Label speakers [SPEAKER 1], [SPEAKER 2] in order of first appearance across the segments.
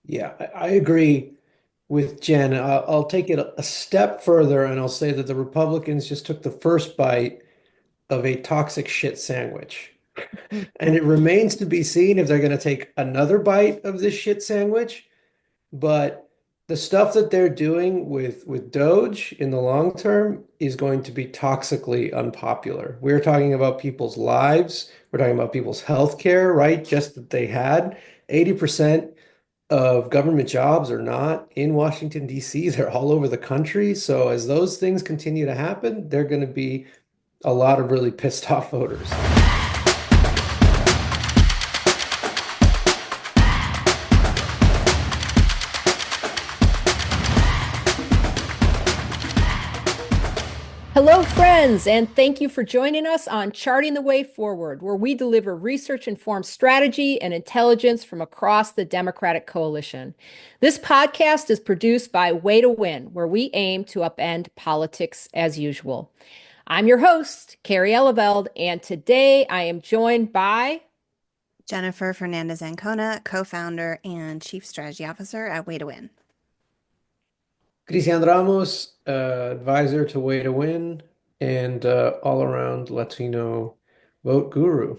[SPEAKER 1] Yeah, I agree with Jen. I'll take it a step further and I'll say that the Republicans just took the first bite of a toxic shit sandwich. And it remains to be seen if they're going to take another bite of this shit sandwich. But the stuff that they're doing with Doge in the long term is going to be toxically unpopular. We're talking about people's lives. We're talking about people's health care, right? Just that they had 80% of government jobs are not in Washington, D.C. They're all over the country. So as those things continue to happen, they're going to be a lot of really pissed off voters.
[SPEAKER 2] Hello, friends, and thank you for joining us on Charting the Way Forward, where we deliver research-informed strategy and intelligence from across the Democratic coalition. This podcast is produced by Way to Win, where we aim to upend politics as usual. I'm your host, Kerry Eleveld, and today I am joined by
[SPEAKER 3] Jenifer Fernandez Ancona, co-founder and chief strategy officer at Way to Win.
[SPEAKER 1] Kristian Ramos, advisor to Way to Win and all-around Latino vote guru.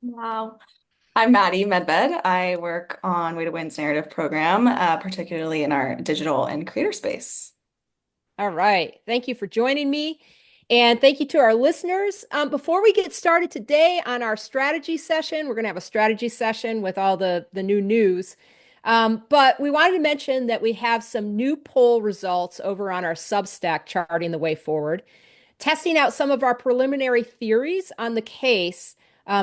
[SPEAKER 4] Wow. I'm Maddie Medved. I work on Way to Win's narrative program, particularly in our digital and creator space.
[SPEAKER 2] All right. Thank you for joining me. And thank you to our listeners. Before we get started today on our strategy session, we're going to have a strategy session with all the new news. But we wanted to mention that we have some new poll results over on our Substack, Charting the Way Forward, testing out some of our preliminary theories on the case,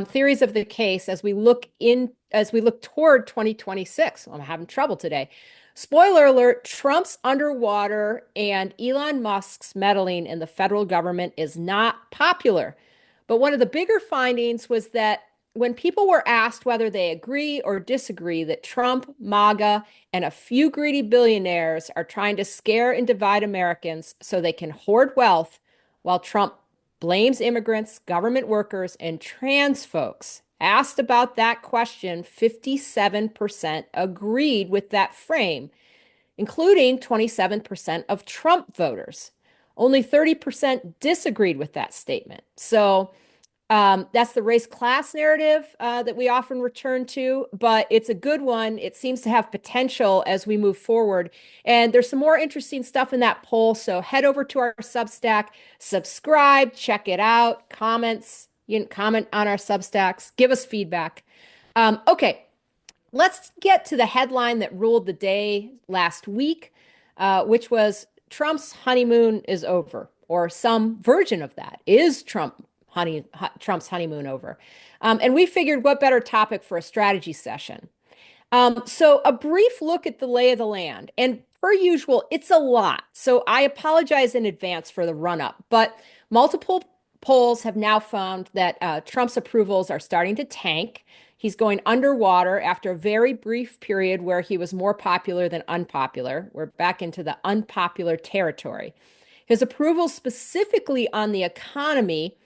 [SPEAKER 2] theories of the case as we look toward 2026. I'm having trouble today. Spoiler alert, Trump's underwater and Elon Musk's meddling in the federal government is not popular. But one of the bigger findings was that when people were asked whether they agree or disagree that Trump, MAGA, and a few greedy billionaires are trying to scare and divide Americans so they can hoard wealth, while Trump blames immigrants, government workers, and trans folks. Asked about that question, 57% agreed with that frame, including 27% of Trump voters. Only 30% disagreed with that statement. So that's the race class narrative that we often return to, but it's a good one. It seems to have potential as we move forward. And there's some more interesting stuff in that poll. So head over to our Substack, subscribe, check it out, comments. You can comment on our Substacks, give us feedback. Okay, let's get to the headline that ruled the day last week, which was Trump's honeymoon is over, or some version of that. Is Trump's honeymoon over? And we figured what better topic for a strategy session. So a brief look at the lay of the land. And per usual, it's a lot. So I apologize in advance for the run-up, but multiple polls have now found that Trump's approvals are starting to tank. He's going underwater after a very brief period where he was more popular than unpopular. We're back into the unpopular territory. His approval specifically on the economy,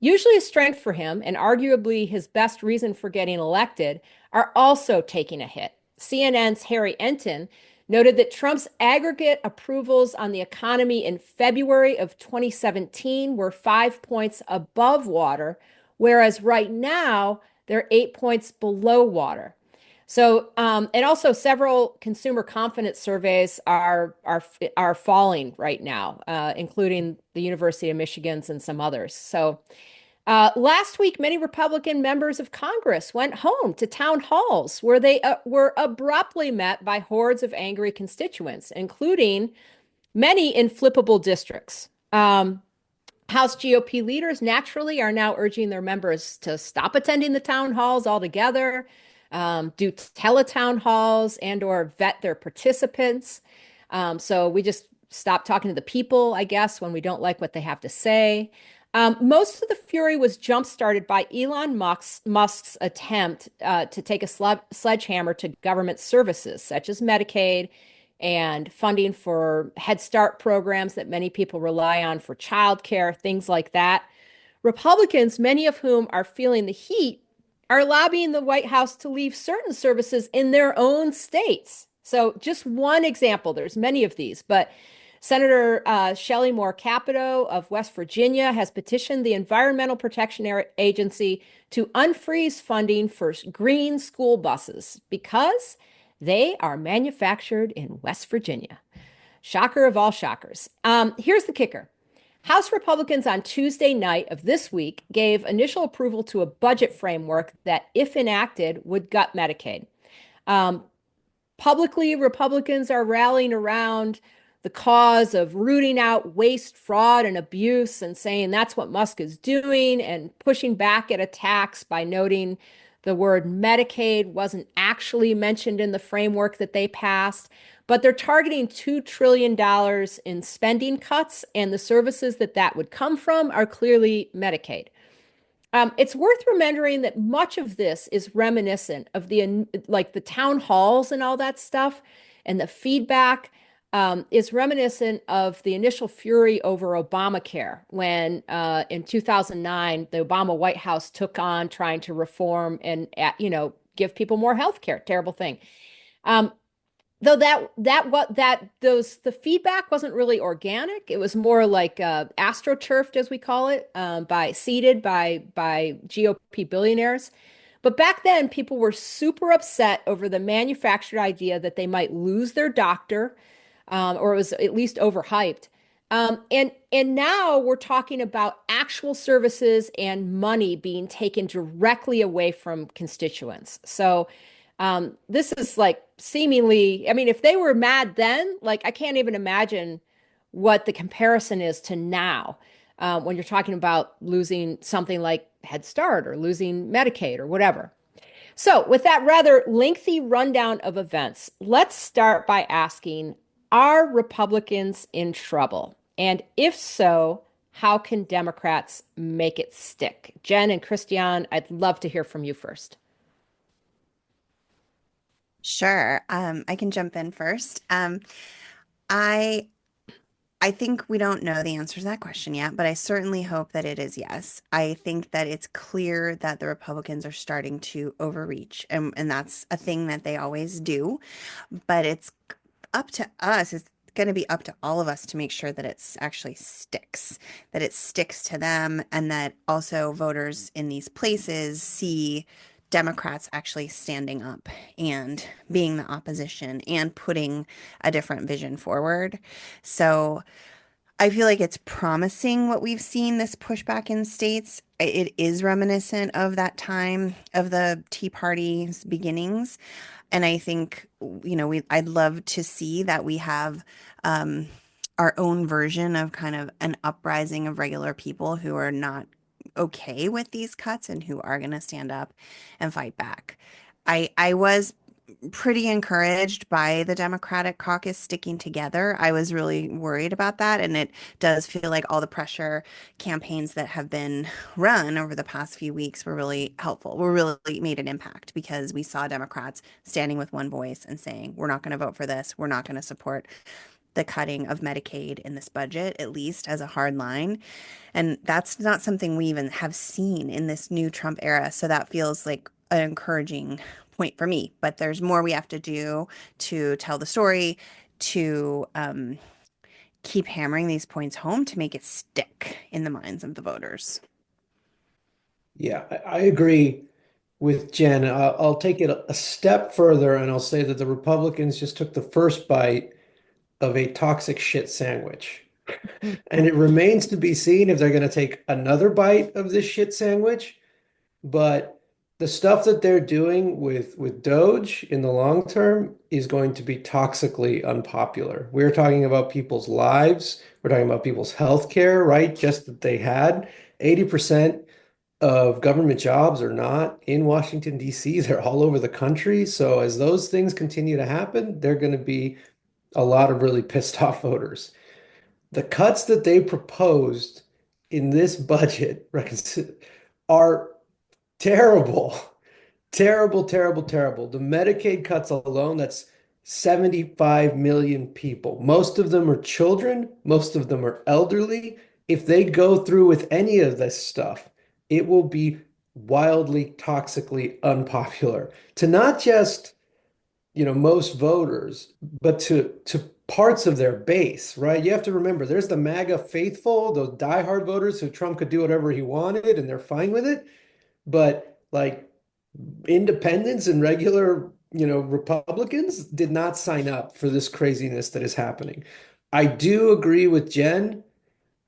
[SPEAKER 2] usually a strength for him and arguably his best reason for getting elected, are also taking a hit. CNN's Harry Enton noted that Trump's aggregate approvals on the economy in February of 2017 were 5 points above water, whereas right now they're 8 points below water. So, and also several consumer confidence surveys are falling right now, including the University of Michigan's and some others. So, last week, many Republican members of Congress went home to town halls where they were abruptly met by hordes of angry constituents, including many in flippable districts. House GOP leaders naturally are now urging their members to stop attending the town halls altogether, do teletown halls and or vet their participants. So we just stop talking to the people, I guess, when we don't like what they have to say. Most of the fury was jump-started by Elon Musk's attempt to take a sledgehammer to government services, such as Medicaid and funding for Head Start programs that many people rely on for childcare, things like that. Republicans, many of whom are feeling the heat, are lobbying the White House to leave certain services in their own states. So, just one example, there's many of these, but Senator Shelley Moore Capito of West Virginia has petitioned the Environmental Protection Agency to unfreeze funding for green school buses because they are manufactured in West Virginia. Shocker of all shockers. Here's the kicker. House Republicans on Tuesday night of this week gave initial approval to a budget framework that, if enacted, would gut Medicaid. Publicly, Republicans are rallying around the cause of rooting out waste, fraud, and abuse and saying that's what Musk is doing and pushing back at attacks by noting the word Medicaid wasn't actually mentioned in the framework that they passed. But they're targeting $2 trillion in spending cuts, and the services that would come from are clearly Medicaid. It's worth remembering that much of this is reminiscent of the town halls and all that stuff, and the feedback is reminiscent of the initial fury over Obamacare when in 2009 the Obama White House took on trying to reform and give people more health care. Terrible thing. Though the feedback wasn't really organic. It was more like astroturfed, as we call it, seeded by GOP billionaires. But back then, people were super upset over the manufactured idea that they might lose their doctor, or it was at least overhyped. And now we're talking about actual services and money being taken directly away from constituents. So this is like seemingly, I mean, if they were mad then, like I can't even imagine what the comparison is to now when you're talking about losing something like Head Start or losing Medicaid or whatever. So, with that rather lengthy rundown of events, let's start by asking, are Republicans in trouble? And if so, how can Democrats make it stick? Jen and Kristian, I'd love to hear from you first.
[SPEAKER 3] Sure. I can jump in first. I I think we don't know the answer to that question yet, but I certainly hope that it is yes. I think that it's clear that the Republicans are starting to overreach, and that's a thing that they always do. But it's up to us. It's going to be up to all of us to make sure that it's actually sticks, that it sticks to them, and that also voters in these places see Democrats actually standing up and being the opposition and putting a different vision forward. So I feel like it's promising what we've seen, this pushback in states. It is reminiscent of that time of the Tea Party's beginnings. And I think, I'd love to see that we have our own version of kind of an uprising of regular people who are not okay with these cuts and who are going to stand up and fight back. I was pretty encouraged by the Democratic caucus sticking together. I was really worried about that, and it does feel like all the pressure campaigns that have been run over the past few weeks were really helpful. Were really made an impact because we saw Democrats standing with one voice and saying, we're not going to vote for this. We're not going to support the cutting of Medicaid in this budget, at least as a hard line. And that's not something we even have seen in this new Trump era. So that feels like an encouraging point for me. But there's more we have to do to tell the story, to keep hammering these points home to make it stick in the minds of the voters.
[SPEAKER 1] Yeah, I agree with Jen. I'll take it a step further and I'll say that the Republicans just took the first bite of a toxic shit sandwich. And it remains to be seen if they're going to take another bite of this shit sandwich. But the stuff that they're doing with Doge in the long term is going to be toxically unpopular. We're talking about people's lives. We're talking about people's health care, right? Just that they had 80% of government jobs are not in Washington, D.C. They're all over the country. So as those things continue to happen, they're going to be a lot of really pissed off voters. The cuts that they proposed in this budget are terrible, terrible, terrible, terrible. The Medicaid cuts alone, that's 75 million people. Most of them are children, most of them are elderly. If they go through with any of this stuff, it will be wildly toxically unpopular to not just, most voters, but to parts of their base, right? You have to remember there's the MAGA faithful, those diehard voters who Trump could do whatever he wanted and they're fine with it. But like independents and regular, Republicans did not sign up for this craziness that is happening. I do agree with Jen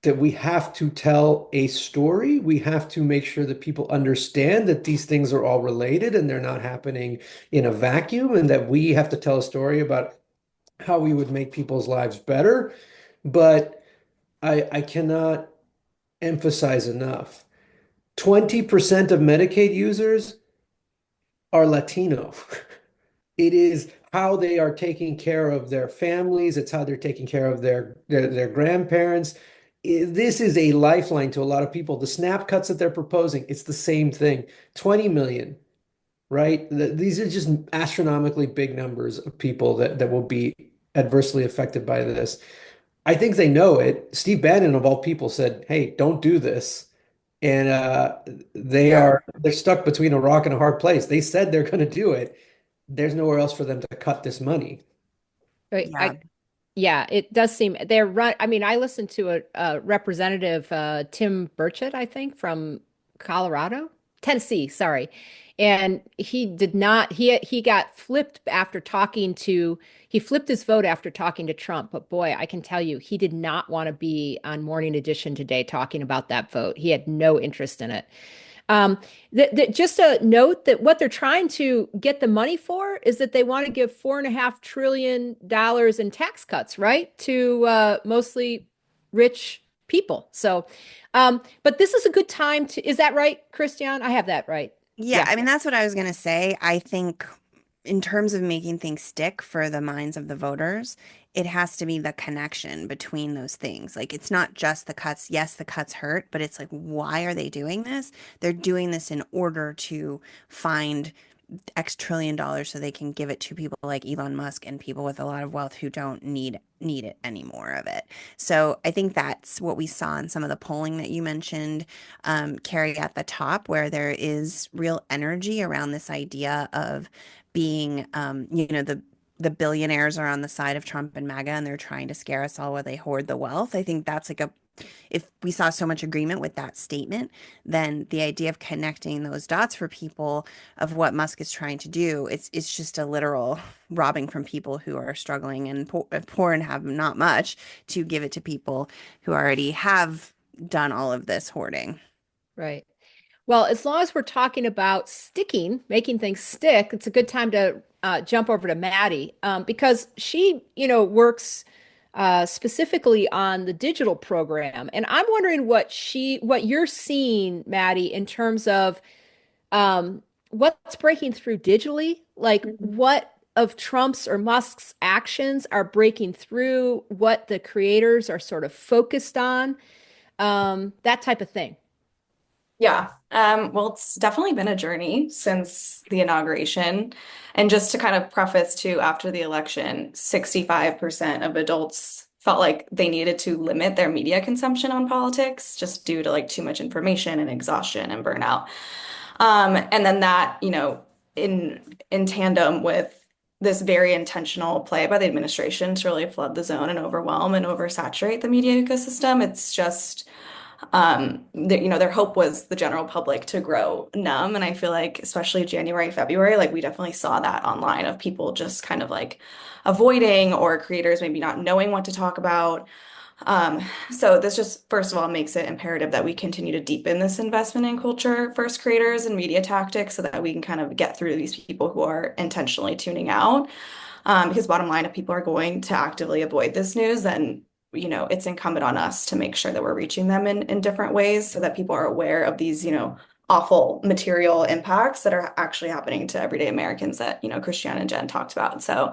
[SPEAKER 1] that we have to tell a story. We have to make sure that people understand that these things are all related and they're not happening in a vacuum, and that we have to tell a story about how we would make people's lives better. But I cannot emphasize enough. 20% of Medicaid users are Latino. It is how they are taking care of their families. It's how they're taking care of their grandparents. This is a lifeline to a lot of people. The SNAP cuts that they're proposing, it's the same thing. 20 million, right? These are just astronomically big numbers of people that will be adversely affected by this. I think they know it. Steve Bannon, of all people, said, "Hey, don't do this." And
[SPEAKER 4] Yeah.
[SPEAKER 1] they're stuck between a rock and a hard place. They said they're going to do it. There's nowhere else for them to cut this money.
[SPEAKER 2] Right.
[SPEAKER 3] Yeah.
[SPEAKER 2] Yeah, it does seem they're run. I mean, I listened to a representative, Tim Burchett, I think, from Colorado, Tennessee, sorry. And he did not, he got flipped after talking to, he flipped his vote after talking to Trump. But boy, I can tell you, he did not want to be on Morning Edition today talking about that vote. He had no interest in it. Um, just a note that what they're trying to get the money for is that they want to give $4.5 trillion in tax cuts, right, to mostly rich people. So, but this is a good time to, is that right, Kristian? I have that right.
[SPEAKER 3] Yeah,
[SPEAKER 2] Yeah.
[SPEAKER 3] I mean, that's what I was going to say. I think in terms of making things stick for the minds of the voters, it has to be the connection between those things. Like, it's not just the cuts. Yes, the cuts hurt, but it's like, why are they doing this? They're doing this in order to find X trillion dollars so they can give it to people like Elon Musk and people with a lot of wealth who don't need it anymore of it. So I think that's what we saw in some of the polling that you mentioned, Carrie, at the top, where there is real energy around this idea of being, the billionaires are on the side of Trump and MAGA and they're trying to scare us all while they hoard the wealth. I think that's like a if we saw so much agreement with that statement, then the idea of connecting those dots for people of what Musk is trying to do, it's just a literal robbing from people who are struggling and poor and have not much to give it to people who already have done all of this hoarding.
[SPEAKER 2] Right. Well, as long as we're talking about sticking, making things stick, it's a good time to jump over to Maddie, because she, works specifically on the digital program, and I'm wondering what you're seeing, Maddie, in terms of what's breaking through digitally, like what of Trump's or Musk's actions are breaking through, what the creators are sort of focused on, that type of thing.
[SPEAKER 4] Yeah. Well, it's definitely been a journey since the inauguration. And just to kind of preface too, after the election, 65% of adults felt like they needed to limit their media consumption on politics just due to like too much information and exhaustion and burnout. And then that, in tandem with this very intentional play by the administration to really flood the zone and overwhelm and oversaturate the media ecosystem, it's just their hope was the general public to grow numb. And I feel like, especially January, February, like we definitely saw that online of people just kind of like avoiding or creators maybe not knowing what to talk about. So this just, first of all, makes it imperative that we continue to deepen this investment in culture first creators and media tactics so that we can kind of get through these people who are intentionally tuning out. Because bottom line, if people are going to actively avoid this news, then it's incumbent on us to make sure that we're reaching them in different ways so that people are aware of these, awful material impacts that are actually happening to everyday Americans that, Kristian and Jen talked about. So,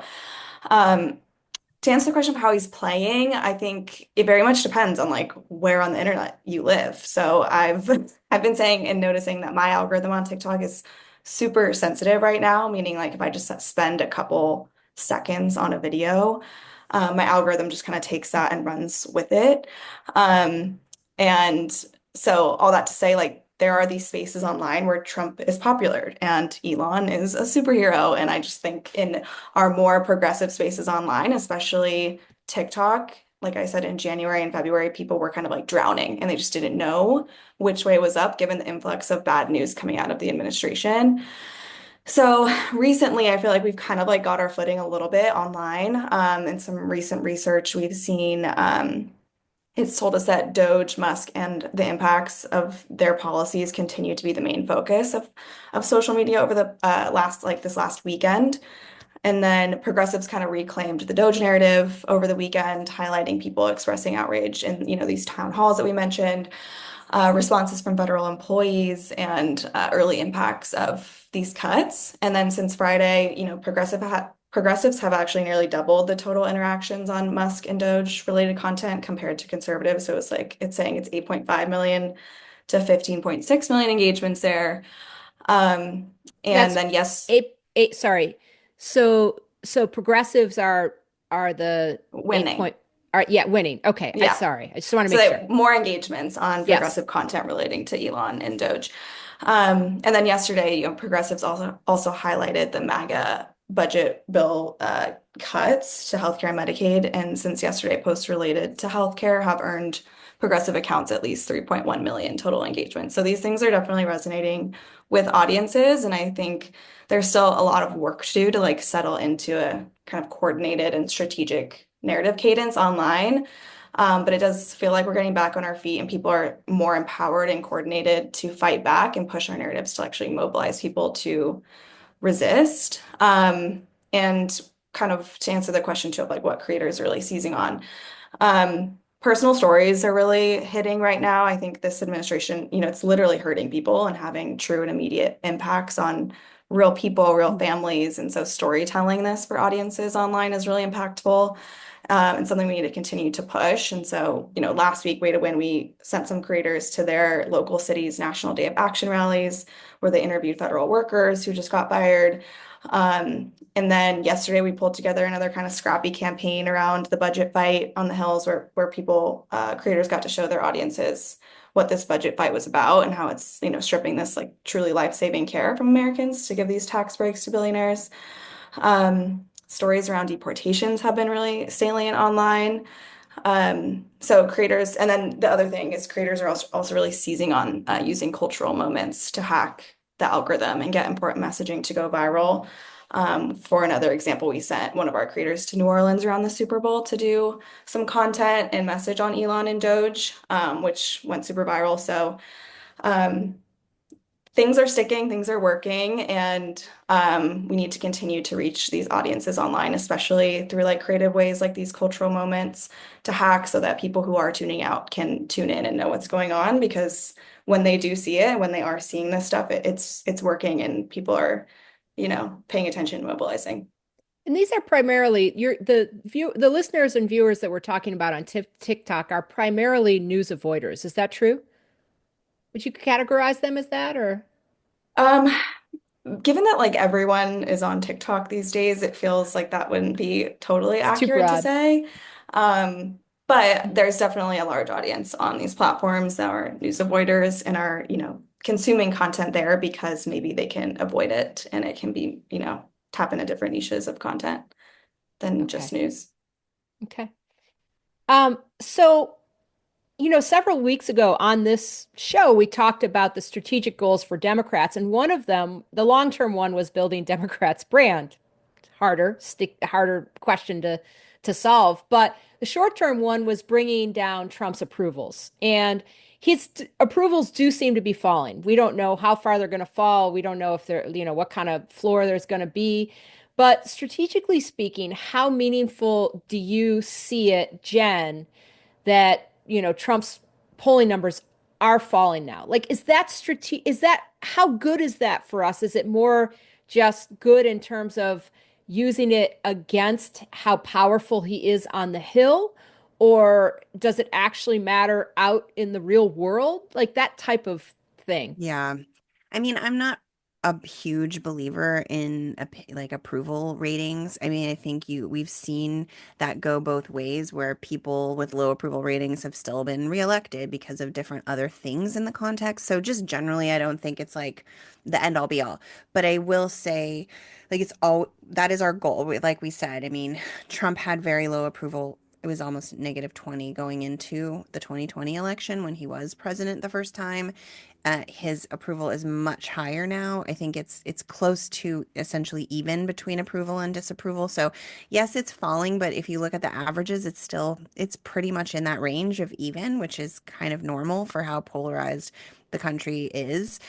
[SPEAKER 4] to answer the question of how he's playing, I think it very much depends on like where on the internet you live. So I've been saying and noticing that my algorithm on TikTok is super sensitive right now, meaning like if I just spend a couple seconds on a video, my algorithm just kind of takes that and runs with it. And so all that to say, like there are these spaces online where Trump is popular and Elon is a superhero. And I just think in our more progressive spaces online, especially TikTok, like I said, in January and February, people were kind of like drowning and they just didn't know which way was up given the influx of bad news coming out of the administration. So recently, I feel like we've kind of like got our footing a little bit online. In some recent research we've seen, it's told us that Doge, Musk, and the impacts of their policies continue to be the main focus of social media over the this last weekend. And then progressives kind of reclaimed the Doge narrative over the weekend, highlighting people expressing outrage in, these town halls that we mentioned, responses from federal employees, and early impacts of these cuts. And then since Friday, progressives have actually nearly doubled the total interactions on Musk and Doge related content compared to conservatives. So it's saying it's 8.5 million to 15.6 million engagements there. And
[SPEAKER 2] That's
[SPEAKER 4] then yes,
[SPEAKER 2] sorry. So progressives are the
[SPEAKER 4] winning.
[SPEAKER 2] Winning. Okay.
[SPEAKER 4] Yeah.
[SPEAKER 2] Sorry. I just want to
[SPEAKER 4] So
[SPEAKER 2] make
[SPEAKER 4] they
[SPEAKER 2] sure.
[SPEAKER 4] more engagements on
[SPEAKER 2] Yes.
[SPEAKER 4] progressive content relating to Elon and Doge. And then yesterday, progressives also highlighted the MAGA budget bill cuts to healthcare and Medicaid. And since yesterday, posts related to healthcare have earned progressive accounts at least 3.1 million total engagement. So these things are definitely resonating with audiences. And I think there's still a lot of work to do to like settle into a kind of coordinated and strategic narrative cadence online. But it does feel like we're getting back on our feet and people are more empowered and coordinated to fight back and push our narratives to actually mobilize people to resist. And kind of to answer the question too of like what creators are really seizing on. Personal stories are really hitting right now. I think this administration, it's literally hurting people and having true and immediate impacts on real people, real families. And so storytelling this for audiences online is really impactful. And something we need to continue to push. And so, last week, Way to Win, we sent some creators to their local city's National Day of Action rallies where they interviewed federal workers who just got fired. And then yesterday, we pulled together another kind of scrappy campaign around the budget fight on the Hills where people, creators got to show their audiences what this budget fight was about and how it's, stripping this like truly life-saving care from Americans to give these tax breaks to billionaires. Stories around deportations have been really salient online. So creators, and then the other thing is creators are also really seizing on using cultural moments to hack the algorithm and get important messaging to go viral. For another example, we sent one of our creators to New Orleans around the Super Bowl to do some content and message on Elon and Doge, which went super viral. So things are sticking, things are working, and we need to continue to reach these audiences online, especially through like creative ways like these cultural moments to hack so that people who are tuning out can tune in and know what's going on. Because when they do see it, when they are seeing this stuff, it's working and people are, paying attention, mobilizing.
[SPEAKER 2] And these are primarily the listeners and viewers that we're talking about on TikTok are primarily news avoiders. Is that true? Would you categorize them as that or?
[SPEAKER 4] Given that like everyone is on TikTok these days, it feels like that wouldn't be totally
[SPEAKER 2] It's too
[SPEAKER 4] accurate to
[SPEAKER 2] broad.
[SPEAKER 4] say. But there's definitely a large audience on these platforms that are news avoiders and are, consuming content there because maybe they can avoid it and it can be, tap into different niches of content than just news.
[SPEAKER 2] Okay. So several weeks ago on this show, we talked about the strategic goals for Democrats, and one of them, the long-term one, was building Democrats' brand. Harder question to solve, but the short-term one was bringing down Trump's approvals, and his approvals do seem to be falling. We don't know how far they're going to fall. We don't know if they're, what kind of floor there's going to be. But strategically speaking, how meaningful do you see it, Jen, that Trump's polling numbers are falling now? Like, is that how good is that for us? Is it more just good in terms of using it against how powerful he is on the Hill, or does it actually matter out in the real world? Like that type of thing.
[SPEAKER 3] Yeah. I mean, I'm not a huge believer in like approval ratings. I mean, I think we've seen that go both ways, where people with low approval ratings have still been reelected because of different other things in the context. So just generally, I don't think it's like the end all be all. But I will say, like, it's all that is our goal. Like we said, I mean, Trump had very low approval. It was almost -20 going into the 2020 election when he was president the first time. His approval is much higher now. I think it's close to essentially even between approval and disapproval. So yes, it's falling, but if you look at the averages, it's pretty much in that range of even, which is kind of normal for how polarized the country is.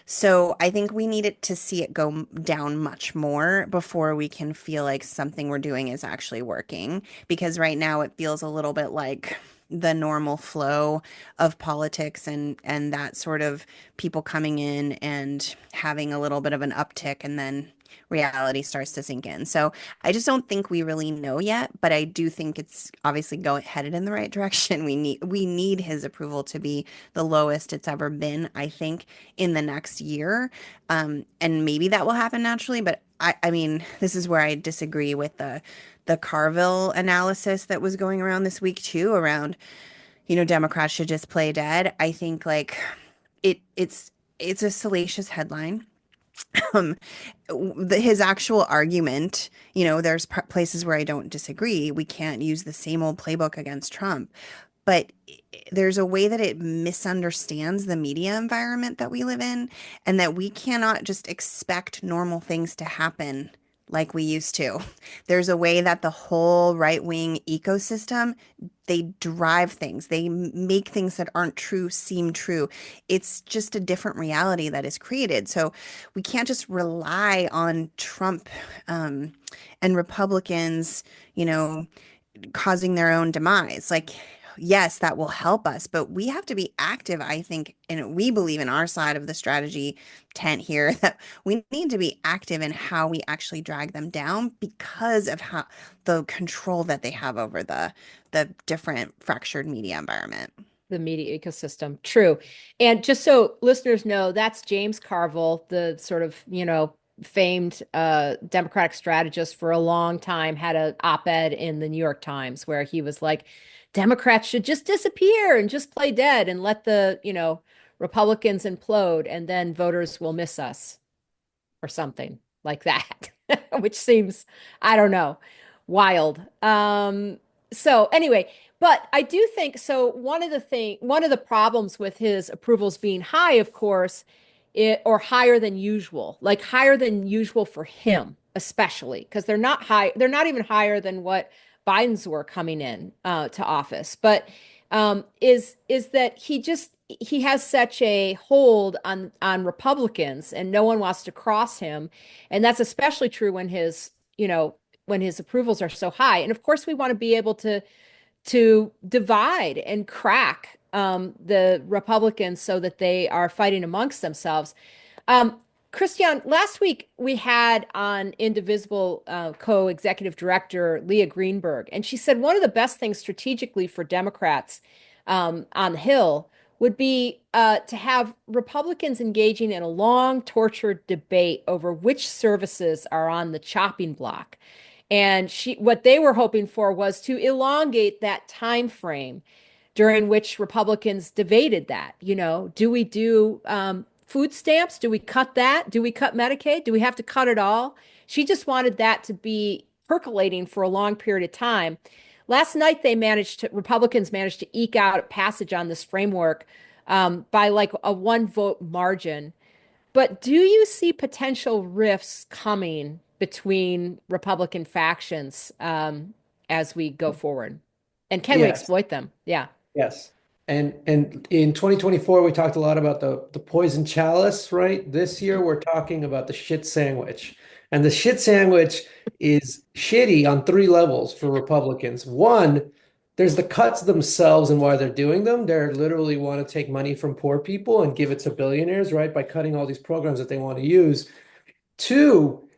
[SPEAKER 3] So I think we needed to see it go down much more before we can feel like something we're doing is actually working. Because right now it feels a little bit like the normal flow of politics and that sort of people coming in and having a little bit of an uptick and then reality starts to sink in. So I just don't think we really know yet, but I do think it's obviously headed in the right direction. We need his approval to be the lowest it's ever been, I think, in the next year. And maybe that will happen naturally, but I mean, this is where I disagree with the Carville analysis that was going around this week too, around, Democrats should just play dead. I think like it's a salacious headline. Um, his actual argument, there's places where I don't disagree. We can't use the same old playbook against Trump, but there's a way that it misunderstands the media environment that we live in, and that we cannot just expect normal things to happen like we used to. There's a way that the whole right-wing ecosystem, they drive things, they make things that aren't true seem true. It's just a different reality that is created. So we can't just rely on Trump and Republicans, causing their own demise. Like, yes, that will help us, but we have to be active, I think, and we believe in our side of the strategy tent here that we need to be active in how we actually drag them down because of how the control that they have over the different fractured media environment.
[SPEAKER 2] The media ecosystem. True. And just so listeners know, that's James Carville, the sort of, famed Democratic strategist for a long time, had an op-ed in the New York Times where he was like, Democrats should just disappear and just play dead and let the, Republicans implode, and then voters will miss us or something like that, which seems, I don't know, wild. So anyway, but I do think so. One of the problems with his approvals being high, of course, or higher than usual, like higher than usual for him, especially because they're not high. They're not even higher than what Biden's were coming in to office. But is that he has such a hold on Republicans, and no one wants to cross him, and that's especially true when his approvals are so high. And of course, we want to be able to divide and crack the Republicans so that they are fighting amongst themselves. Kristian, last week we had on Indivisible co-executive director Leah Greenberg, and she said one of the best things strategically for Democrats on the Hill would be to have Republicans engaging in a long, tortured debate over which services are on the chopping block. And what they were hoping for was to elongate that time frame during which Republicans debated that. Do we do food stamps? Do we cut that? Do we cut Medicaid? Do we have to cut it all? She just wanted that to be percolating for a long period of time. Last night, Republicans managed to eke out a passage on this framework by like a 1 vote margin. But do you see potential rifts coming between Republican factions as we go forward? And can we
[SPEAKER 1] Yes.
[SPEAKER 2] exploit them? Yeah.
[SPEAKER 1] Yes. And in 2024, we talked a lot about the poison chalice, right? This year, we're talking about the shit sandwich. And the shit sandwich is shitty on 3 levels for Republicans. One, there's the cuts themselves and why they're doing them. They literally want to take money from poor people and give it to billionaires, right? By cutting all these programs that they want to use. Two,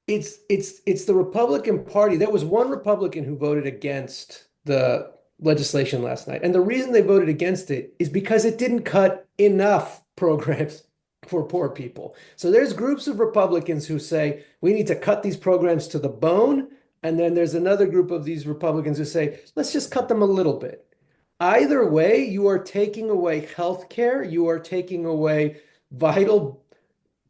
[SPEAKER 1] it's the Republican Party. There was one Republican who voted against the legislation last night. And the reason they voted against it is because it didn't cut enough programs. for poor people. So there's groups of Republicans who say we need to cut these programs to the bone. And then there's another group of these Republicans who say, let's just cut them a little bit. Either way, you are taking away health care, you are taking away vital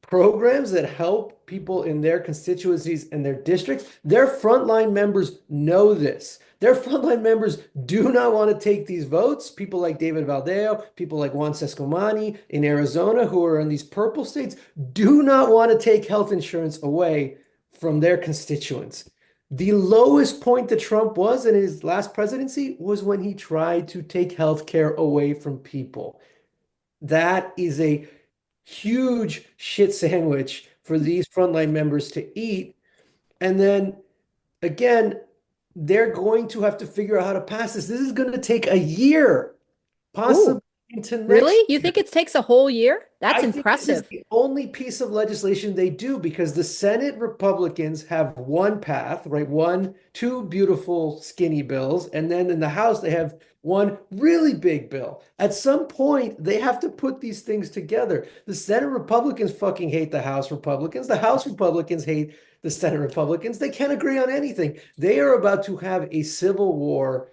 [SPEAKER 1] programs that help people in their constituencies and their districts. Their frontline members know this. Their frontline members do not want to take these votes. People like David Valdeo, people like Juan Sescomani in Arizona, who are in these purple states, do not want to take health insurance away from their constituents. The lowest point that Trump was in his last presidency was when he tried to take health care away from people. That is a huge shit sandwich for these frontline members to eat. And then again, they're going to have to figure out how to pass this. This is going to take a year, possibly
[SPEAKER 2] Ooh,
[SPEAKER 1] into next
[SPEAKER 2] really? You
[SPEAKER 1] year.
[SPEAKER 2] think it takes a whole year? That's
[SPEAKER 1] I think this is
[SPEAKER 2] impressive.
[SPEAKER 1] the only piece of legislation they do because the Senate Republicans have one path, right? Two beautiful skinny bills. And then in the House, they have one really big bill. At some point, they have to put these things together. The Senate Republicans fucking hate the House Republicans. The House Republicans hate the Senate Republicans. They can't agree on anything. They are about to have a civil war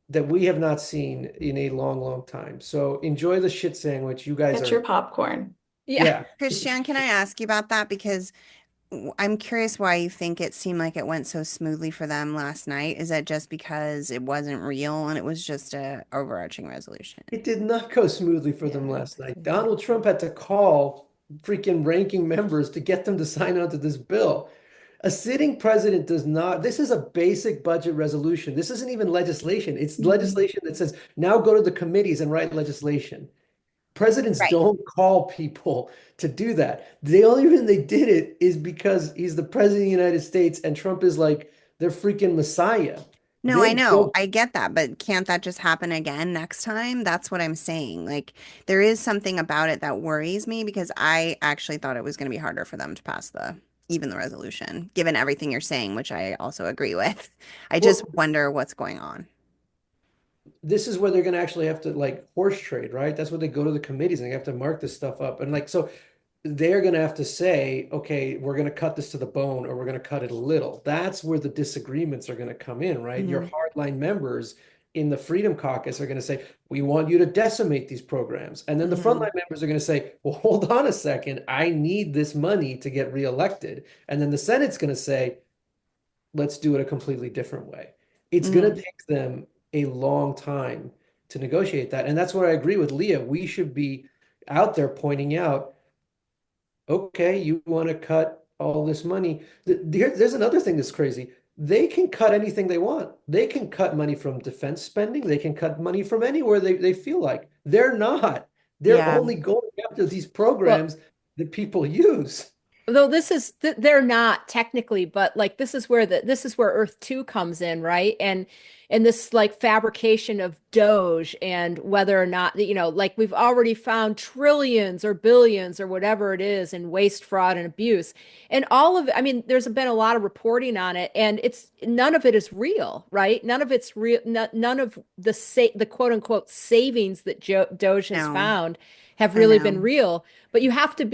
[SPEAKER 1] that we have not seen in a long, long time. So enjoy the shit sandwich. You guys
[SPEAKER 4] Get
[SPEAKER 1] are,
[SPEAKER 4] your popcorn.
[SPEAKER 2] Yeah.
[SPEAKER 1] yeah.
[SPEAKER 3] Kristian, can I ask you about that? Because I'm curious why you think it seemed like it went so smoothly for them last night. Is that just because it wasn't real and it was just a overarching resolution?
[SPEAKER 1] It did not go smoothly for them last night. Donald Trump had to call freaking ranking members to get them to sign on to this bill. A sitting president does not, this is a basic budget resolution. This isn't even legislation. It's legislation that says now go to the committees and write legislation. Presidents
[SPEAKER 3] Right.
[SPEAKER 1] don't call people to do that. The only reason they did it is because he's the president of the United States and Trump is like their freaking messiah.
[SPEAKER 3] No, I
[SPEAKER 1] They
[SPEAKER 3] know.
[SPEAKER 1] don't.
[SPEAKER 3] I get that, but can't that just happen again next time? That's what I'm saying. Like, there is something about it that worries me because I actually thought it was going to be harder for them to pass even the resolution, given everything you're saying, which I also agree with. I just
[SPEAKER 1] Well,
[SPEAKER 3] wonder what's going on.
[SPEAKER 1] this is where they're going to actually have to like horse trade, right? That's what they go to the committees and they have to mark this stuff up. And like, so they're going to have to say, okay, we're going to cut this to the bone or we're going to cut it a little. That's where the disagreements are going to come in, right? Your
[SPEAKER 3] Mhm.
[SPEAKER 1] hardline members in the Freedom Caucus are going to say, we want you to decimate these programs. And then the
[SPEAKER 3] Mhm.
[SPEAKER 1] frontline members are going to say, well, hold on a second. I need this money to get reelected. And then the Senate's going to say, let's do it a completely different way. It's going to
[SPEAKER 3] Mhm.
[SPEAKER 1] take them a long time to negotiate that. And that's where I agree with Leah. We should be out there pointing out, okay, you want to cut all this money. There's another thing that's crazy. They can cut anything they want. They can cut money from defense spending. They can cut money from anywhere they feel like. They're not. They're
[SPEAKER 3] Yeah.
[SPEAKER 1] only going after these
[SPEAKER 2] Well,
[SPEAKER 1] programs that people use.
[SPEAKER 2] though they're not technically, but like this is where Earth 2 comes in, right? And this like fabrication of Doge and whether or not, like we've already found trillions or billions or whatever it is in waste, fraud, and abuse. And all of it, I mean, there's been a lot of reporting on it, and it's none of it is real, right? None of it's real, none of the quote unquote savings that Doge has
[SPEAKER 3] No,
[SPEAKER 2] found have
[SPEAKER 3] I
[SPEAKER 2] really been
[SPEAKER 3] know.
[SPEAKER 2] real. But you have to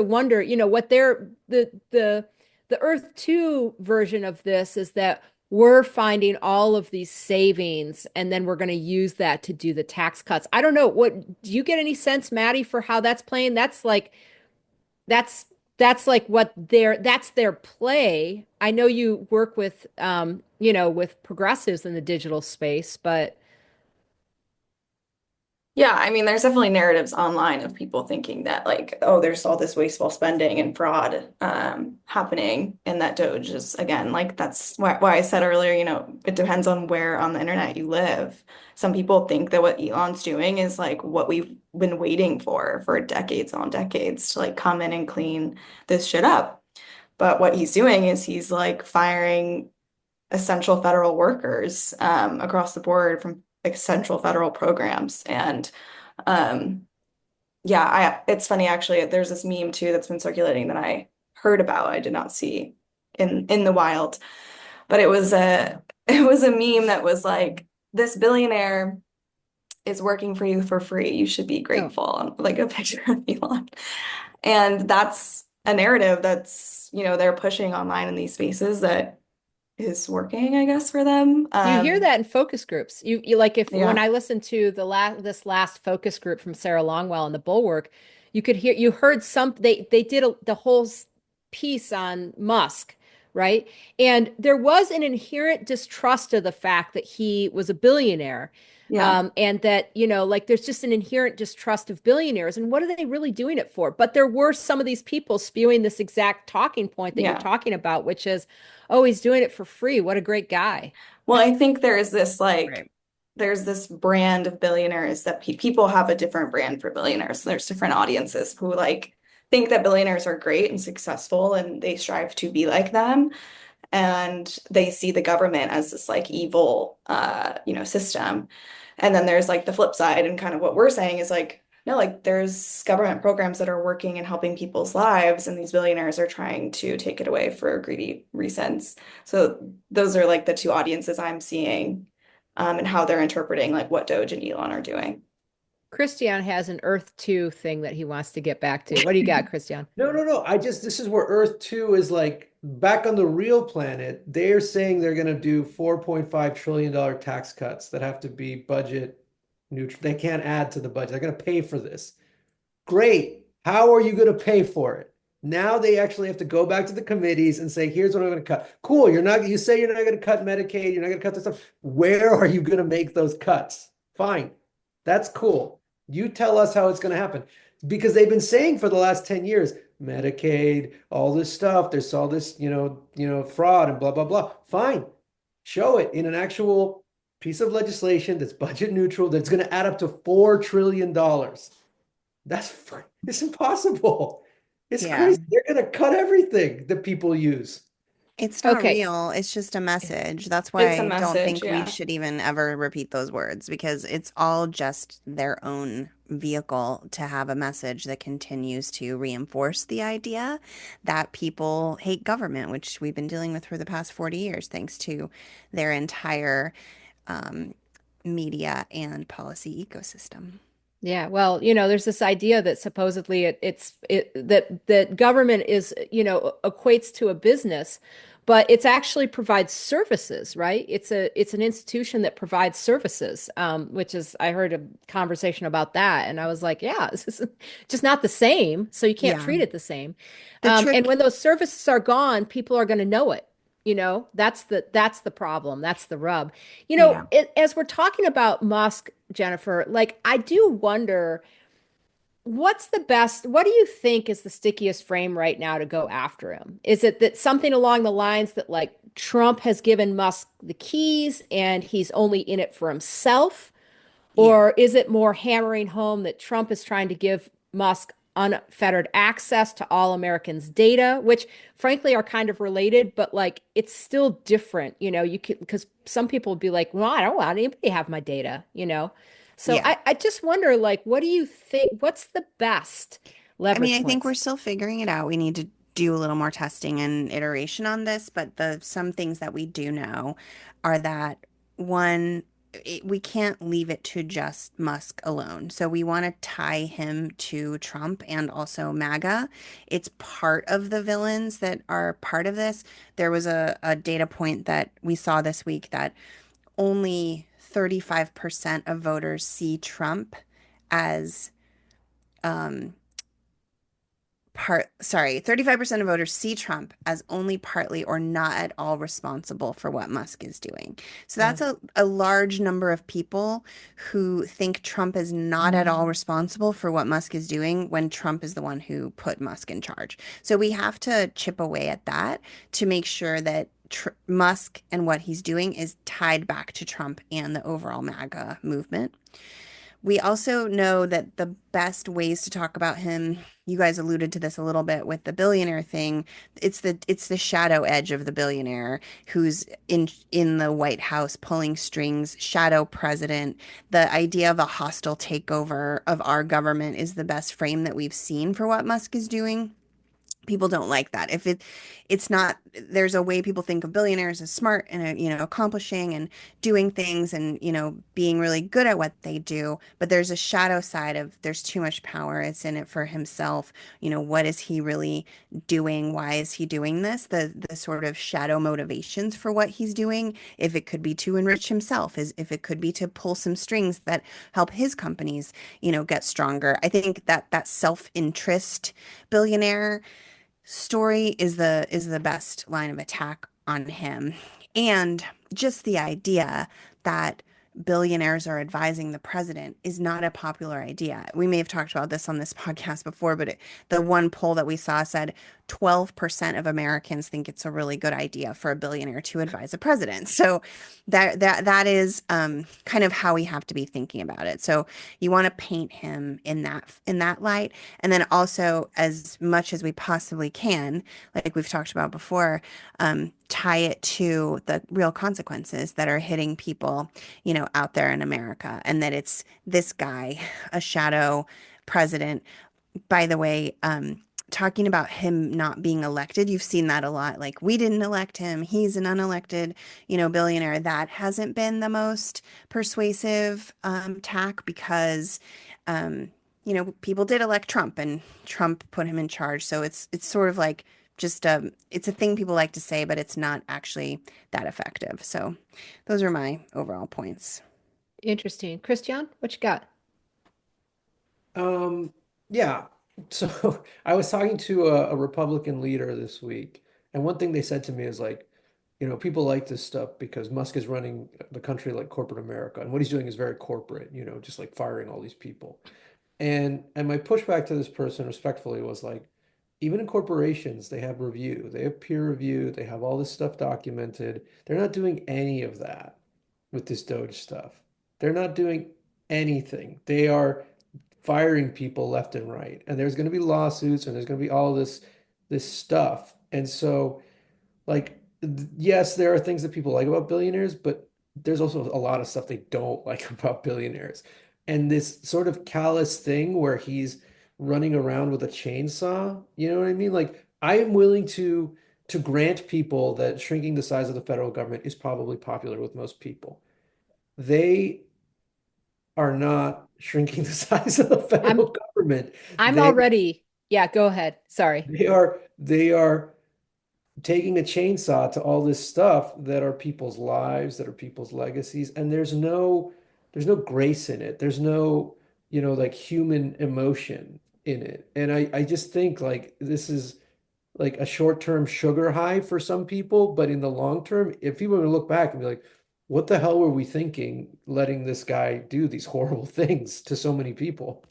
[SPEAKER 2] wonder, what the Earth 2 version of this is that we're finding all of these savings and then we're going to use that to do the tax cuts. I don't know, do you get any sense, Maddie, for how that's playing? That's like that's their play. I know you work with with progressives in the digital space, but
[SPEAKER 4] Yeah, I mean, there's definitely narratives online of people thinking that like, oh, there's all this wasteful spending and fraud happening, and that Doge is again like that's why I said earlier, it depends on where on the internet you live. Some people think that what Elon's doing is like what we've been waiting for decades on decades to like come in and clean this shit up. But what he's doing is he's like firing essential federal workers across the board from essential federal programs. And yeah, it's funny actually. There's this meme too that's been circulating that I heard about. I did not see in the wild, but it was a it was a meme that was like this billionaire is working for you for free. You should be
[SPEAKER 2] Oh,
[SPEAKER 4] grateful. Like a picture of Elon. And that's a narrative that's, they're pushing online in these spaces that is working, I guess, for them.
[SPEAKER 2] you hear that in focus groups. You like if when
[SPEAKER 4] Yeah,
[SPEAKER 2] I listened to this last focus group from Sarah Longwell and the Bulwark, you heard they did the whole piece on Musk, right? And there was an inherent distrust of the fact that he was a billionaire.
[SPEAKER 4] yeah,
[SPEAKER 2] And that, like there's just an inherent distrust of billionaires. And what are they really doing it for? But there were some of these people spewing this exact talking point that you're
[SPEAKER 4] yeah.
[SPEAKER 2] talking about, which is, oh, he's doing it for free. What a great guy.
[SPEAKER 4] Well, I think
[SPEAKER 3] Right.
[SPEAKER 4] there's this brand of billionaires that people have a different brand for billionaires. There's different audiences who like think that billionaires are great and successful and they strive to be like them. And they see the government as this like evil, system. And then there's like the flip side, and kind of what we're saying is like, no, like there's government programs that are working and helping people's lives, and these billionaires are trying to take it away for greedy reasons. So those are like the two audiences I'm seeing, and how they're interpreting like what Doge and Elon are doing.
[SPEAKER 2] Christian has an Earth 2 thing that he wants to get back to. What do you got, Christian?
[SPEAKER 1] No, no, no. This is where Earth 2 is like back on the real planet. They're saying they're going to do $4.5 trillion tax cuts that have to be budget neutral. They can't add to the budget. They're going to pay for this. Great. How are you going to pay for it? Now they actually have to go back to the committees and say, here's what I'm going to cut. Cool. You say you're not going to cut Medicaid. You're not going to cut this stuff. Where are you going to make those cuts? Fine. That's cool. You tell us how it's going to happen. Because they've been saying for the last 10 years, Medicaid, all this stuff, there's all this, fraud and blah, blah, blah. Fine. Show it in an actual piece of legislation that's budget neutral, that's going to add up to $4 trillion. It's impossible. It's
[SPEAKER 3] Yeah.
[SPEAKER 1] crazy. They're going to cut everything that people use.
[SPEAKER 3] It's not
[SPEAKER 2] Okay.
[SPEAKER 3] real. It's just a message. That's why
[SPEAKER 4] It's a
[SPEAKER 3] I don't
[SPEAKER 4] message,
[SPEAKER 3] think we
[SPEAKER 4] yeah.
[SPEAKER 3] should even ever repeat those words because it's all just their own vehicle to have a message that continues to reinforce the idea that people hate government, which we've been dealing with for the past 40 years, thanks to their entire um, media and policy ecosystem.
[SPEAKER 2] Yeah, well, there's this idea that supposedly that government is, equates to a business, but it's actually provides services, right? It's an institution that provides services, which is I heard a conversation about that, and I was like, yeah, this is just not the same, so you can't
[SPEAKER 3] Yeah.
[SPEAKER 2] treat it the same.
[SPEAKER 3] The
[SPEAKER 2] And
[SPEAKER 3] trick,
[SPEAKER 2] when those services are gone, people are going to know it. That's the problem. That's the rub.
[SPEAKER 3] yeah.
[SPEAKER 2] As we're talking about Musk, Jenifer, like I do wonder what do you think is the stickiest frame right now to go after him? Is it that something along the lines that like Trump has given Musk the keys and he's only in it for himself?
[SPEAKER 3] Yeah.
[SPEAKER 2] Or is it more hammering home that Trump is trying to give Musk unfettered access to all Americans' data, which frankly are kind of related, but like it's still different, you can because some people would be like, well, I don't want anybody to have my data. So
[SPEAKER 3] Yeah.
[SPEAKER 2] I just wonder, like, what do you think? What's the best
[SPEAKER 3] I mean,
[SPEAKER 2] leverage
[SPEAKER 3] I think we're
[SPEAKER 2] points?
[SPEAKER 3] still figuring it out. We need to do a little more testing and iteration on this, but the some things that we do know are that one, we can't leave it to just Musk alone. So we want to tie him to Trump and also MAGA. It's part of the villains that are part of this. There was a data point that we saw this week that only 35% of voters see Trump as um, 35% of voters see Trump as only partly or not at all responsible for what Musk is doing. So
[SPEAKER 2] Yeah.
[SPEAKER 3] that's a large number of people who think Trump is not at all responsible for what Musk is doing when Trump is the one who put Musk in charge. So we have to chip away at that to make sure that Musk and what he's doing is tied back to Trump and the overall MAGA movement. We also know that the best ways to talk about him, you guys alluded to this a little bit with the billionaire thing. It's the shadow edge of the billionaire who's in the White House pulling strings, shadow president. The idea of a hostile takeover of our government is the best frame that we've seen for what Musk is doing. People don't like that. If it's not there's a way people think of billionaires as smart and, accomplishing and doing things and, being really good at what they do. But there's a shadow side of there's too much power. It's in it for himself. What is he really doing? Why is he doing this? The sort of shadow motivations for what he's doing, if it could be to enrich himself, is if it could be to pull some strings that help his companies, get stronger. I think that self-interest billionaire story is the best line of attack on him. And just the idea that billionaires are advising the president is not a popular idea. We may have talked about this on this podcast before, but the one poll that we saw said 12% of Americans think it's a really good idea for a billionaire to advise a president. So that is kind of how we have to be thinking about it. So you want to paint him in that light, and then also as much as we possibly can, like we've talked about before, tie it to the real consequences that are hitting people, out there in America, and that it's this guy, a shadow president. By the way, talking about him not being elected, you've seen that a lot. Like, we didn't elect him. He's an unelected, billionaire. That hasn't been the most persuasive tack because, people did elect Trump and Trump put him in charge. So it's sort of like just it's a thing people like to say, but it's not actually that effective. So those are my overall points.
[SPEAKER 2] Interesting. Christian, what you got?
[SPEAKER 1] Um, yeah. So I was talking to a Republican leader this week, and one thing they said to me is like, people like this stuff because Musk is running the country like corporate America, and what he's doing is very corporate, just like firing all these people. And my pushback to this person respectfully was like, even in corporations, they have review, they have peer review, they have all this stuff documented. They're not doing any of that with this Doge stuff. They're not doing anything. They are firing people left and right. And there's going to be lawsuits and there's going to be all this stuff. And so like, yes, there are things that people like about billionaires, but there's also a lot of stuff they don't like about billionaires. And this sort of callous thing where he's running around with a chainsaw, you know what I mean? Like, I am willing to grant people that shrinking the size of the federal government is probably popular with most people. They are not shrinking the size of the
[SPEAKER 2] I'm
[SPEAKER 1] federal government.
[SPEAKER 2] I'm
[SPEAKER 1] They
[SPEAKER 2] already, yeah, go ahead. Sorry.
[SPEAKER 1] they are taking a chainsaw to all this stuff that are people's lives, that are people's legacies, and there's no grace in it. There's no, like human emotion in it. And I just think like this is like a short-term sugar high for some people, but in the long term, if people are gonna look back and be like, what the hell were we thinking letting this guy do these horrible things to so many people?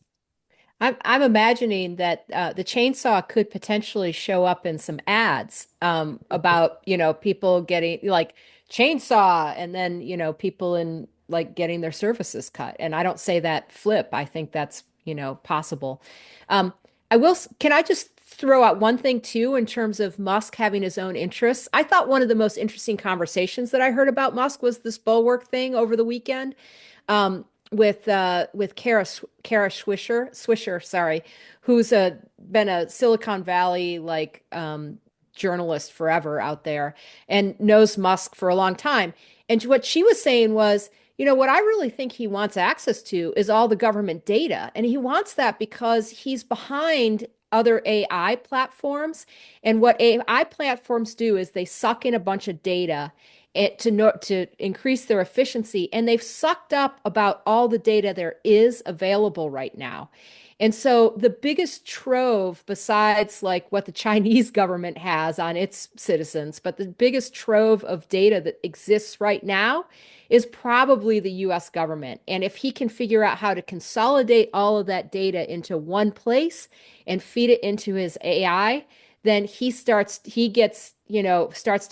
[SPEAKER 2] I'm imagining that the chainsaw could potentially show up in some ads about, people getting like chainsaw and then, people in like getting their services cut. And I don't say that flip. I think that's, possible. Um, can I just throw out one thing too in terms of Musk having his own interests? I thought one of the most interesting conversations that I heard about Musk was this bulwark thing over the weekend with Kara Swisher, sorry, who's been a Silicon Valley like journalist forever out there and knows Musk for a long time. And what she was saying was, what I really think he wants access to is all the government data, and he wants that because he's behind other AI platforms. And what AI platforms do is they suck in a bunch of data to increase their efficiency, and they've sucked up about all the data there is available right now. And so the biggest trove, besides like what the Chinese government has on its citizens, but the biggest trove of data that exists right now is probably the US government. And if he can figure out how to consolidate all of that data into one place and feed it into his AI, then starts to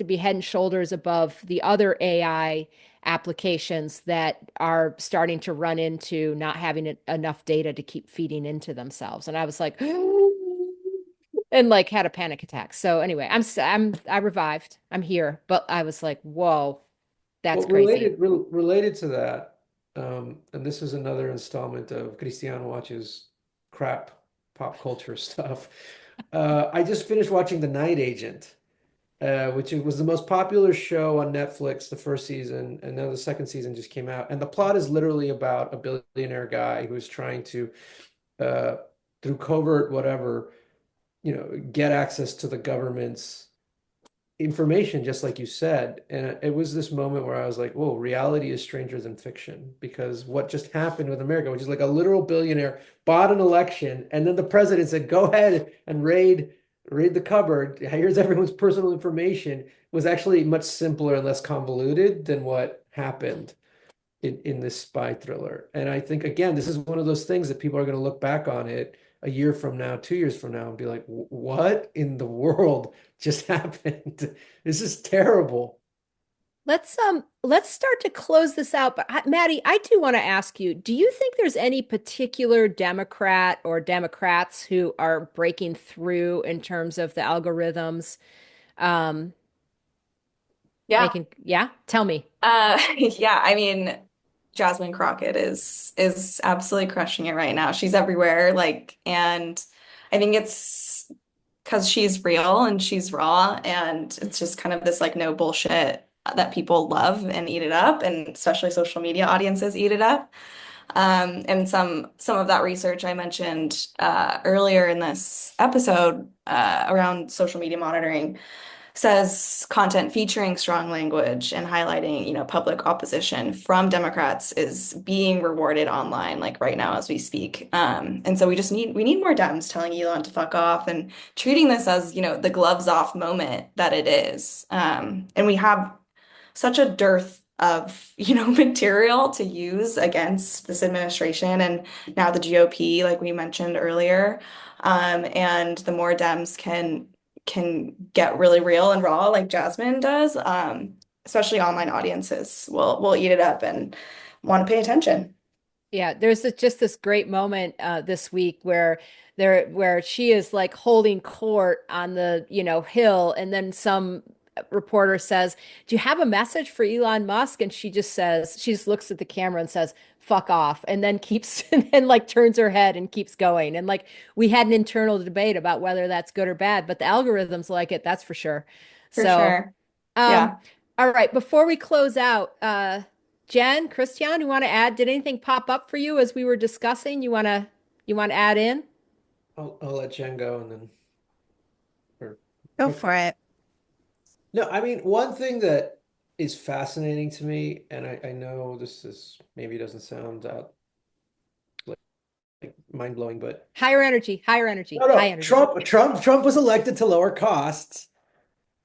[SPEAKER 2] be head and shoulders above the other AI applications that are starting to run into not having enough data to keep feeding into themselves. And I was like, and like had a panic attack. So anyway, I revived. I'm here, but I was like, whoa, that's
[SPEAKER 1] Well,
[SPEAKER 2] crazy.
[SPEAKER 1] related to that, and this is another installment of Christian Watch's crap pop culture stuff. I just finished watching The Night Agent, which was the most popular show on Netflix, the first season, and now the second season just came out. And the plot is literally about a billionaire guy who's trying to, uh, through covert whatever, get access to the government's information, just like you said. And it was this moment where I was like, whoa, reality is stranger than fiction, because what just happened with America, which is like a literal billionaire bought an election, and then the president said, go ahead and raid the cupboard. Here's everyone's personal information, was actually much simpler and less convoluted than what happened in this spy thriller. And I think, again, this is one of those things that people are going to look back on it a year from now, 2 years from now, and be like, what in the world just happened? This is terrible.
[SPEAKER 2] Let's start to close this out. But Maddie, I do want to ask you, do you think there's any particular Democrat or Democrats who are breaking through in terms of the algorithms? Um,
[SPEAKER 4] Yeah.
[SPEAKER 2] yeah, tell me.
[SPEAKER 4] Yeah, I mean, Jasmine Crockett is absolutely crushing it right now. She's everywhere, like, and I think it's because she's real and she's raw, and it's just kind of this like no bullshit that people love and eat it up, and especially social media audiences eat it up. And some of that research I mentioned earlier in this episode around social media monitoring says content featuring strong language and highlighting, public opposition from Democrats is being rewarded online, like right now as we speak. And so we need more Dems telling Elon to fuck off and treating this as, the gloves off moment that it is. And we have such a dearth of, material to use against this administration and now the GOP, like we mentioned earlier. And the more Dems can get really real and raw like Jasmine does, especially online audiences will eat it up and want to pay attention.
[SPEAKER 2] Yeah, there's just this great moment this week where she is like holding court on the, hill, and then some reporter says, "Do you have a message for Elon Musk?" And she just looks at the camera and says, "Fuck off," and then keeps and then like turns her head and keeps going. And like we had an internal debate about whether that's good or bad, but the algorithms like it, that's for sure.
[SPEAKER 4] For
[SPEAKER 2] So,
[SPEAKER 4] sure.
[SPEAKER 2] um,
[SPEAKER 4] Yeah.
[SPEAKER 2] all right, before we close out, Jen, Kristian, you want to add, did anything pop up for you as we were discussing? You want to add in?
[SPEAKER 1] I'll let Jen go and then, or,
[SPEAKER 3] Go
[SPEAKER 1] okay.
[SPEAKER 3] for it.
[SPEAKER 1] No, I mean, one thing that is fascinating to me, and I know this is maybe doesn't sound like mind-blowing, but
[SPEAKER 2] Higher energy, higher energy,
[SPEAKER 1] no,
[SPEAKER 2] high
[SPEAKER 1] no,
[SPEAKER 2] energy.
[SPEAKER 1] Trump was elected to lower costs.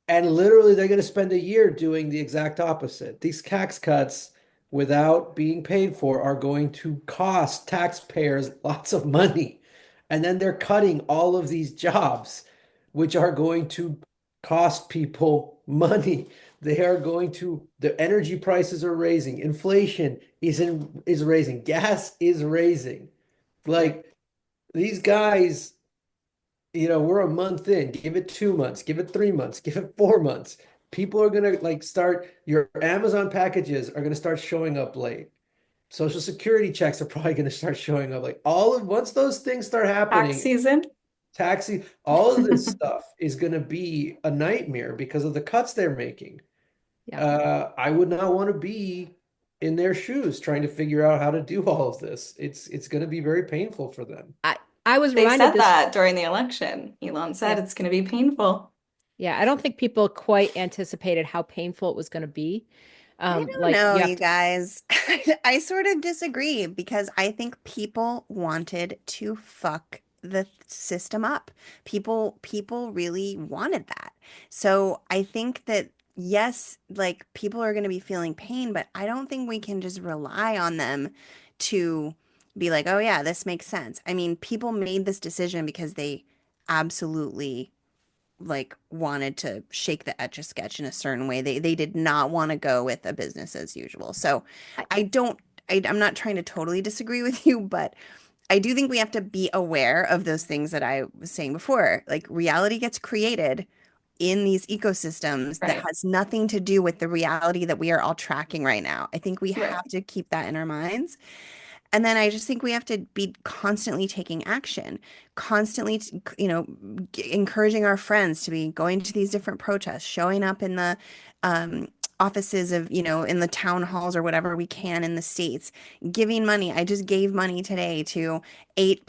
[SPEAKER 1] And literally, they're going to spend a year doing the exact opposite. These tax cuts, without being paid for, are going to cost taxpayers lots of money. And then they're cutting all of these jobs, which are going to cost people money. They are going to, the energy prices are raising, inflation is raising, gas is raising. Like these guys, we're a month in, give it 2 months, give it 3 months, give it 4 months. People are gonna like start, your Amazon packages are gonna start showing up late. Social security checks are probably gonna start showing up like once those things start
[SPEAKER 4] Tax
[SPEAKER 1] happening,
[SPEAKER 4] season.
[SPEAKER 1] taxi, all of this stuff is gonna be a nightmare because of the cuts they're making.
[SPEAKER 2] Yeah.
[SPEAKER 1] I would not want to be in their shoes trying to figure out how to do all of this. It's gonna be very painful for them.
[SPEAKER 2] I was
[SPEAKER 4] They
[SPEAKER 2] reminded
[SPEAKER 4] said
[SPEAKER 2] this.
[SPEAKER 4] that during the election. Elon said
[SPEAKER 2] Yeah.
[SPEAKER 4] it's going to be painful.
[SPEAKER 2] Yeah, I don't think people quite anticipated how painful it was going to be.
[SPEAKER 3] I don't
[SPEAKER 2] Like
[SPEAKER 3] know,
[SPEAKER 2] you have
[SPEAKER 3] you
[SPEAKER 2] to,
[SPEAKER 3] guys. I sort of disagree because I think people wanted to fuck the system up. People really wanted that. So I think that yes, like people are going to be feeling pain, but I don't think we can just rely on them to be like, "Oh yeah, this makes sense." I mean, people made this decision because they absolutely like wanted to shake the etch a sketch in a certain way. They did not want to go with a business as usual. So
[SPEAKER 2] I,
[SPEAKER 3] I don't I'm not trying to totally disagree with you, but I do think we have to be aware of those things that I was saying before. Like reality gets created in these ecosystems that
[SPEAKER 4] Right.
[SPEAKER 3] has nothing to do with the reality that we are all tracking right now. I think we
[SPEAKER 4] Right.
[SPEAKER 3] have to keep that in our minds. And then I just think we have to be constantly taking action, constantly, encouraging our friends to be going to these different protests, showing up in the um, offices of, in the town halls or whatever we can in the states, giving money. I just gave money today to 8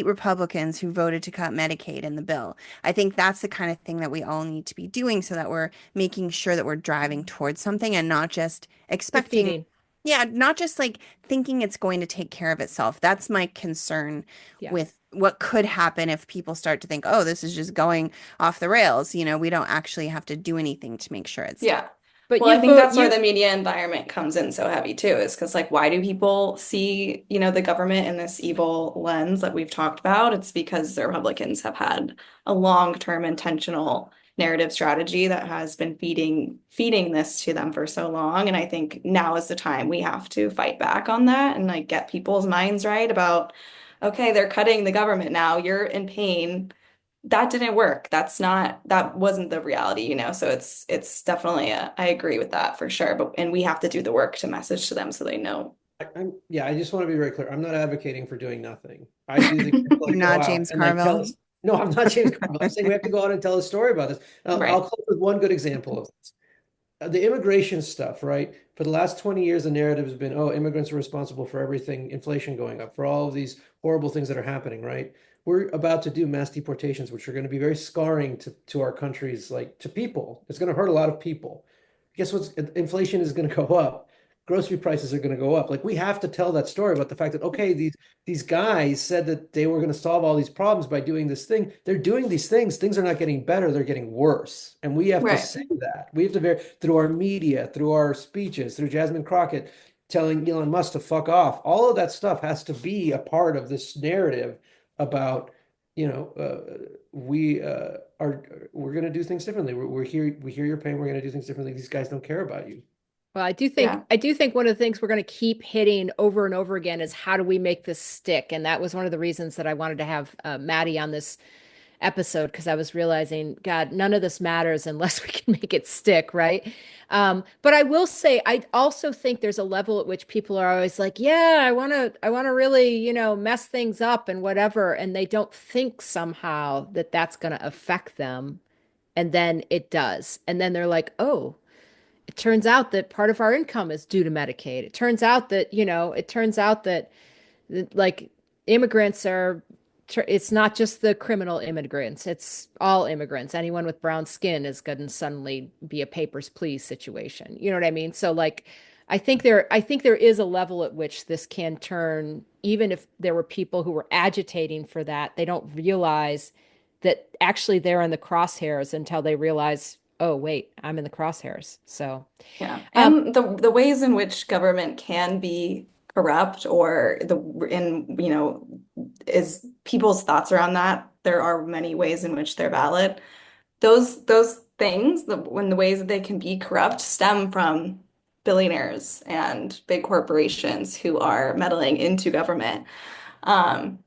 [SPEAKER 3] Republicans who voted to cut Medicaid in the bill. I think that's the kind of thing that we all need to be doing so that we're making sure that we're driving towards something and not just expecting.
[SPEAKER 2] Defeating.
[SPEAKER 3] Yeah, not just like thinking it's going to take care of itself. That's my concern
[SPEAKER 2] Yeah.
[SPEAKER 3] with what could happen if people start to think, oh, this is just going off the rails. We don't actually have to do anything to make sure it's.
[SPEAKER 4] Yeah.
[SPEAKER 2] But
[SPEAKER 4] Well,
[SPEAKER 2] you
[SPEAKER 4] I think
[SPEAKER 2] vote,
[SPEAKER 4] that's where the media environment comes in so heavy too, is because like why do people see, the government in this evil lens that we've talked about? It's because the Republicans have had a long-term intentional narrative strategy that has been feeding this to them for so long. And I think now is the time we have to fight back on that and like get people's minds right about, okay, they're cutting the government now, you're in pain. That didn't work. That wasn't the reality, So it's definitely I agree with that for sure. And we have to do the work to message to them so they know.
[SPEAKER 1] Yeah, I just want to be very clear. I'm not advocating for doing nothing. I do think we have to,
[SPEAKER 3] You're
[SPEAKER 1] like, go
[SPEAKER 3] not
[SPEAKER 1] out
[SPEAKER 3] James
[SPEAKER 1] and like tell
[SPEAKER 3] Carville.
[SPEAKER 1] us. No, I'm not James Carville. I'm saying we have to go out and tell a story about this. I'll
[SPEAKER 4] Right.
[SPEAKER 1] close with one good example of this. The immigration stuff, right? For the last 20 years, the narrative has been, oh, immigrants are responsible for everything, inflation going up, for all of these horrible things that are happening, right? We're about to do mass deportations, which are going to be very scarring to our countries, like to people. It's going to hurt a lot of people. Guess what's inflation is going to go up. Grocery prices are going to go up. Like we have to tell that story about the fact that, okay, these guys said that they were going to solve all these problems by doing this thing. They're doing these things. Things are not getting better. They're getting worse. And we have to
[SPEAKER 4] Right.
[SPEAKER 1] say that. We have to, through our media, through our speeches, through Jasmine Crockett telling Elon Musk to fuck off. All of that stuff has to be a part of this narrative about, we're going to do things differently. We're here. We hear your pain. We're going to do things differently. These guys don't care about you.
[SPEAKER 2] Well,
[SPEAKER 4] Yeah.
[SPEAKER 2] I do think one of the things we're going to keep hitting over and over again is how do we make this stick? And that was one of the reasons that I wanted to have Maddie on this episode because I was realizing, God, none of this matters unless we can make it stick, right? But I will say, I also think there's a level at which people are always like, yeah, I want to really, mess things up and whatever, and they don't think somehow that that's going to affect them, and then it does, and then they're like, oh. It turns out that part of our income is due to Medicaid. It turns out that, like immigrants are, it's not just the criminal immigrants, it's all immigrants. Anyone with brown skin is going to suddenly be a papers, please situation. You know what I mean? So like, I think there is a level at which this can turn, even if there were people who were agitating for that, they don't realize that actually they're in the crosshairs until they realize, oh, wait, I'm in the crosshairs. So,
[SPEAKER 4] Yeah.
[SPEAKER 2] um,
[SPEAKER 4] And the ways in which government can be corrupt or is people's thoughts around that. There are many ways in which they're valid. Those things, when the ways that they can be corrupt stem from billionaires and big corporations who are meddling into government.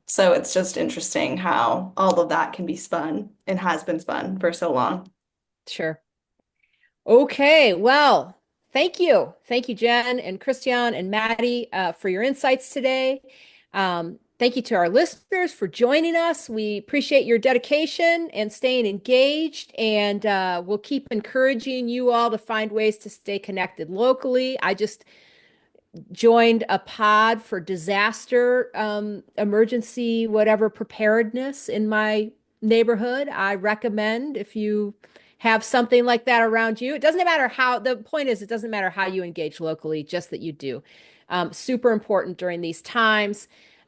[SPEAKER 4] So it's just interesting how all of that can be spun and has been spun for so long.
[SPEAKER 2] sure. Okay, well, thank you. Thank you, Jen and Kristian and Maddie, for your insights today. Thank you to our listeners for joining us. We appreciate your dedication and staying engaged, and we'll keep encouraging you all to find ways to stay connected locally. I just joined a pod for disaster, emergency, whatever preparedness in my neighborhood. I recommend if you have something like that around you. It doesn't matter how, the point is, it doesn't matter how you engage locally, just that you do. Super important during these times.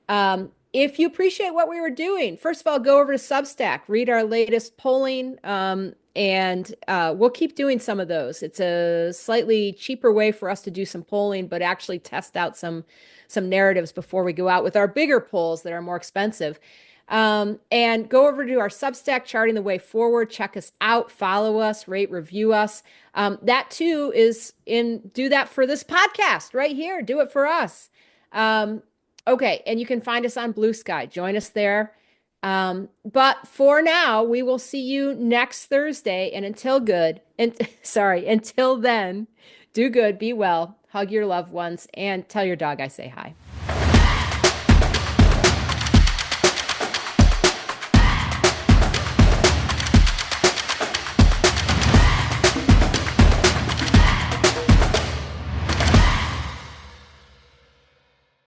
[SPEAKER 2] If you appreciate what we were doing, first of all, go over to Substack, read our latest polling, and we'll keep doing some of those. It's a slightly cheaper way for us to do some polling, but actually test out some narratives before we go out with our bigger polls that are more expensive. And go over to our Substack, Charting the Way Forward. Check us out, follow us, rate, review us. That too is do that for this podcast right here. Do it for us. Okay, and you can find us on Blue Sky. Join us there. But for now, we will see you next Thursday. And until then, do good, be well, hug your loved ones, and tell your dog I say hi.